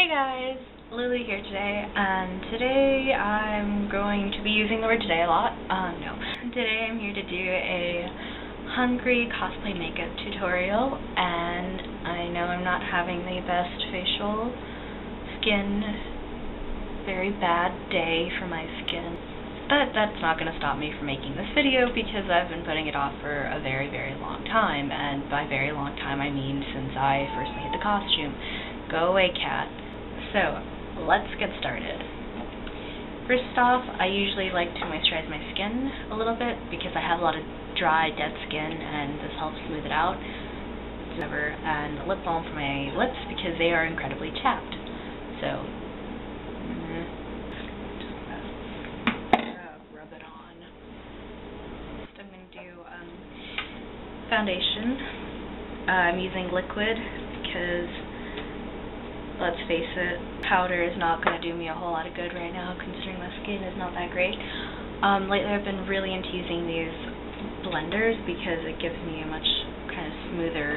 Hey guys, Lily here today, and today I'm going to be using the word today a lot. No. Today I'm here to do a Hungary cosplay makeup tutorial, and I know I'm not having the best facial skin, very bad day for my skin, but that's not going to stop me from making this video because I've been putting it off for a very, very long time, and by very long time I mean since I first made the costume. Go away, cat. So, let's get started. First off, I usually like to moisturize my skin a little bit because I have a lot of dry, dead skin, and this helps smooth it out. And lip balm for my lips because they are incredibly chapped. So, just rub it on. Next, I'm going to do foundation. I'm using liquid because, let's face it, powder is not going to do me a whole lot of good right now, considering my skin is not that great. Lately I've been really into using these blenders because it gives me a much kind of smoother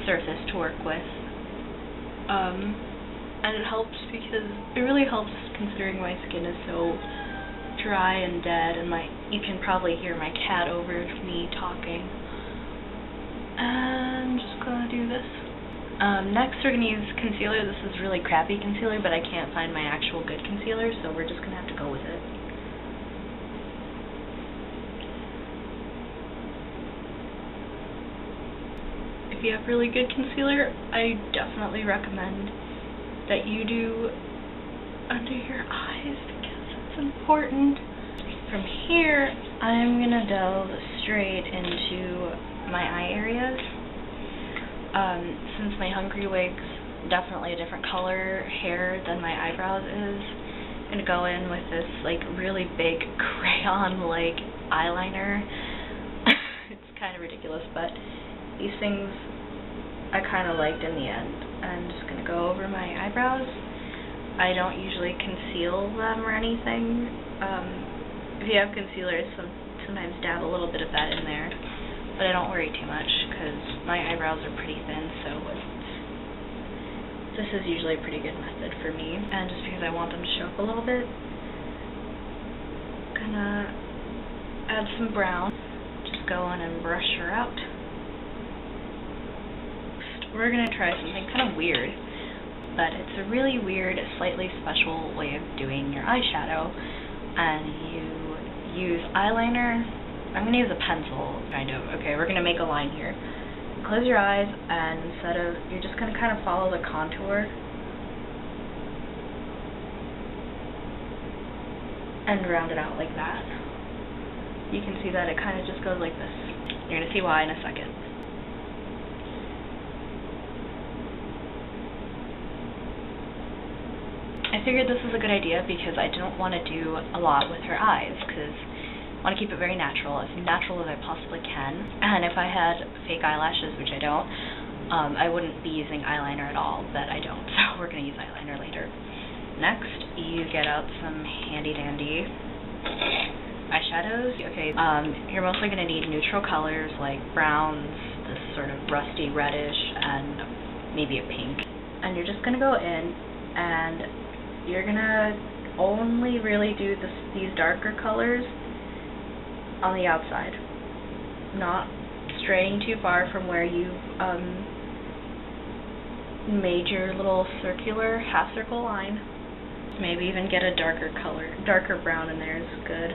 surface to work with. And it helps because it really helps considering my skin is so dry and dead, and you can probably hear my cat over me talking. And I'm just going to do this. Next we're going to use concealer. This is really crappy concealer, but I can't find my actual good concealer, so we're just going to have to go with it. If you have really good concealer, I definitely recommend that you do under your eyes because it's important. From here, I'm going to delve straight into my eye areas. Since my Hungary wig's definitely a different color hair than my eyebrows is, I'm going to go in with this really big crayon-like eyeliner. It's kind of ridiculous, but these things I kind of liked in the end. I'm just going to go over my eyebrows. I don't usually conceal them or anything. If you have concealer, sometimes dab a little bit of that in there. But I don't worry too much because my eyebrows are pretty thin, so this is usually a pretty good method for me. And just because I want them to show up a little bit, I'm gonna add some brown. Just go in and brush her out. We're gonna try something kind of weird, but it's a really weird, slightly special way of doing your eyeshadow. And you use eyeliner. I'm going to use a pencil, kind of. Okay, we're going to make a line here. Close your eyes, and you're just going to kind of follow the contour and round it out like that. You can see that it kind of just goes like this. You're going to see why in a second. I figured this was a good idea because I didn't want to do a lot with her eyes, because I want to keep it very natural, as natural as I possibly can. And if I had fake eyelashes, which I don't, I wouldn't be using eyeliner at all, but I don't, so we're going to use eyeliner later. Next, you get out some handy-dandy eyeshadows. Okay, you're mostly going to need neutral colors like browns, this sort of rusty reddish, and maybe a pink. And you're just going to go in, and you're going to only really do these darker colors on the outside, not straying too far from where you've made your little circular half-circle line. Maybe even get a darker brown in there is good.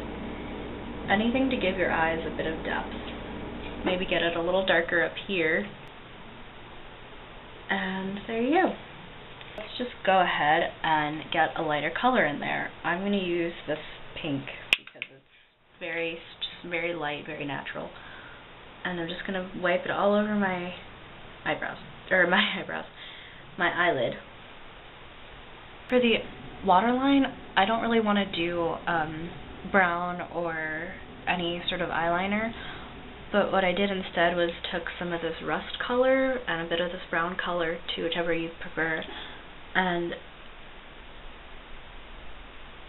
Anything to give your eyes a bit of depth. Maybe get it a little darker up here. And there you go. Let's just go ahead and get a lighter color in there. I'm going to use this pink because it's very light, very natural. And I'm just going to wipe it all over my my eyelid. For the waterline, I don't really want to do brown or any sort of eyeliner, but what I did instead was took some of this rust color and a bit of this brown color, to whichever you prefer, and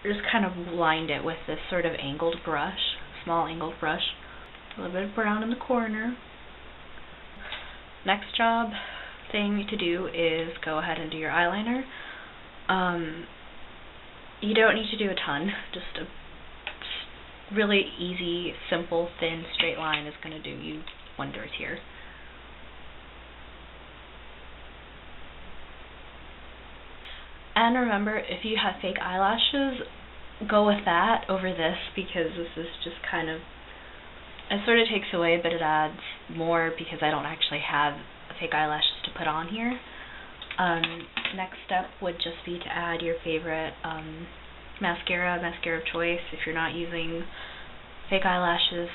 just kind of lined it with this sort of angled brush. Small angled brush, a little bit of brown in the corner. Next job, thing to do is go ahead and do your eyeliner. You don't need to do a ton, just a really easy, simple, thin, straight line is going to do you wonders here. And remember, if you have fake eyelashes, go with that over this, because this is just kind of, it sort of takes away, but it adds more because I don't actually have fake eyelashes to put on here. Next step would just be to add your favorite mascara of choice. If you're not using fake eyelashes,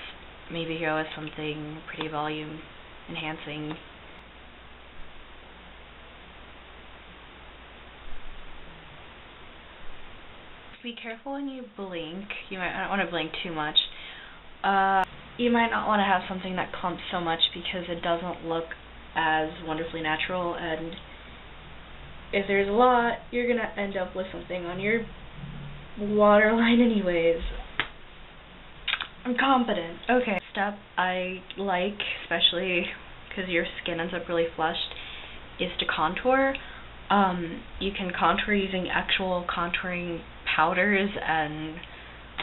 maybe go with something pretty volume enhancing. Be careful when you blink. You might not want to blink too much. You might not want to have something that clumps so much because it doesn't look as wonderfully natural, and if there's a lot, you're going to end up with something on your waterline anyways. I'm confident. Okay, step I like, especially because your skin ends up really flushed, is to contour. You can contour using actual contouring powders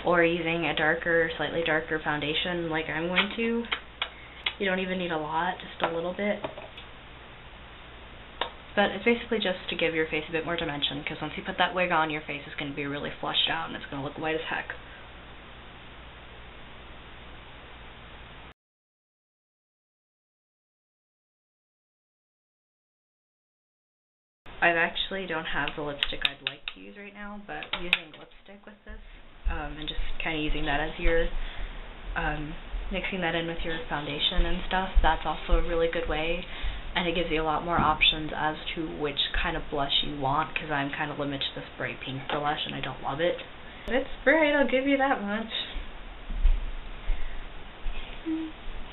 or using a slightly darker foundation like I'm going to. You don't even need a lot, just a little bit. But it's basically just to give your face a bit more dimension, because once you put that wig on, your face is going to be really flushed out and it's going to look white as heck. I actually don't have the lipstick I'd like to use right now, but using lipstick with this, and just kind of using that as your, mixing that in with your foundation and stuff, that's also a really good way, and it gives you a lot more options as to which kind of blush you want, because I'm kind of limited to this bright pink blush and I don't love it. But it's bright, I'll give you that much.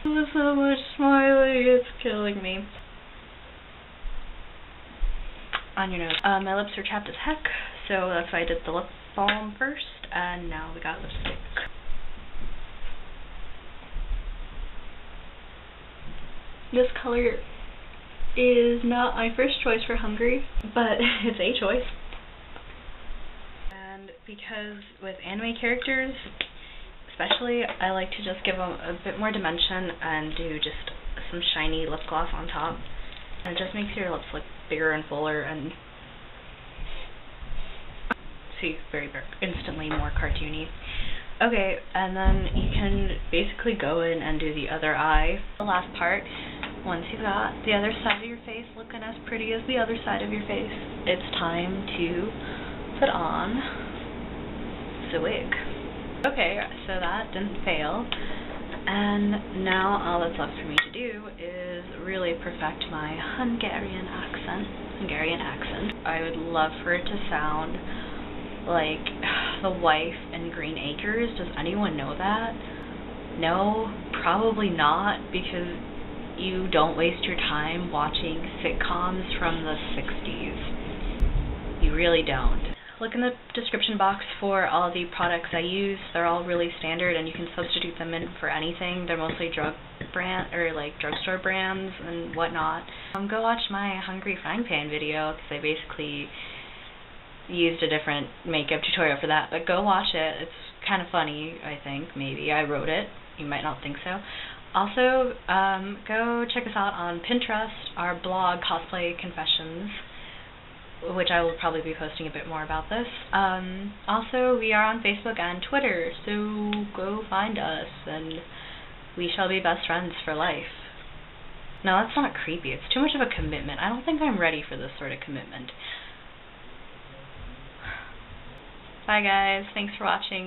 There's so much smiling, it's killing me. On your nose. My lips are chapped as heck, so that's why I did the lip balm first, and now we got lipstick. This color is not my first choice for Hungary, but it's a choice. And because with anime characters, especially, I like to just give them a bit more dimension and do just some shiny lip gloss on top. And it just makes your lips look bigger and fuller and see very instantly more cartoony. Okay, and then you can basically go in and do the other eye. The last part, once you've got the other side of your face looking as pretty as the other side of your face, it's time to put on the wig. Okay, so that didn't fail. And now all that's left for me to do is really perfect my Hungarian accent. I would love for it to sound like the wife in Green Acres. Does anyone know that? No? Probably not, because you don't waste your time watching sitcoms from the 60s. You really don't. Look in the description box for all the products I use. They're all really standard and you can substitute them in for anything. They're mostly drugstore brands and whatnot. Go watch my Hungry frying pan video, because I basically used a different makeup tutorial for that, but go watch it. It's kind of funny, I think. Maybe I wrote it. You might not think so. Also, go check us out on Pinterest, our blog, Cosplay Confessions, which I will probably be posting a bit more about this. Also, we are on Facebook and Twitter, so go find us, and we shall be best friends for life. No, that's not creepy. It's too much of a commitment. I don't think I'm ready for this sort of commitment. Bye guys, thanks for watching.